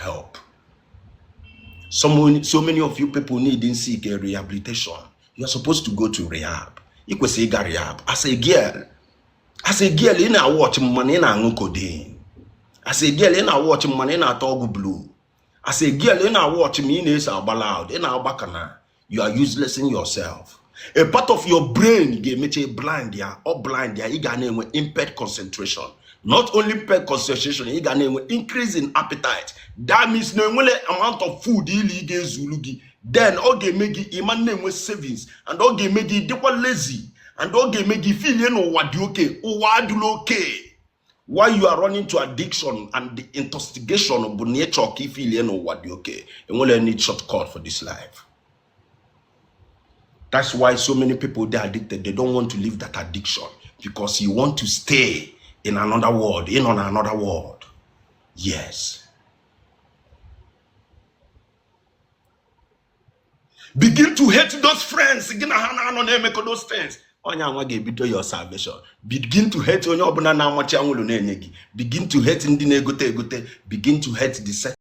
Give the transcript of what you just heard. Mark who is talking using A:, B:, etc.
A: help. So many of you people need in seek a rehabilitation. You're supposed to go to rehab. You could say rehab. As a girl, in a watch money in a codeine. As a girl in a watch money in a toggle blue. As a girl in a watch me in a ballad in our bacana. You are useless in yourself. A part of your brain get make you blind ya or blind ya. You got name with impaired concentration. Not only impaired concentration, you got name with increase in appetite. That means no amount of food you get zulugi. Then okay make you man name with savings and okay make you lazy and okay make you feel you know what you okay or what you okay. Why you are running to addiction and the investigation of nature key feel you know what you okay and will need shortcut for this life. That's why so many people they are addicted. They don't want to leave that addiction because you want to stay in another world, on another world. Yes. Begin to hate those friends. Begin to those things. Your salvation. Begin to hate. Begin to hate. Begin to hate the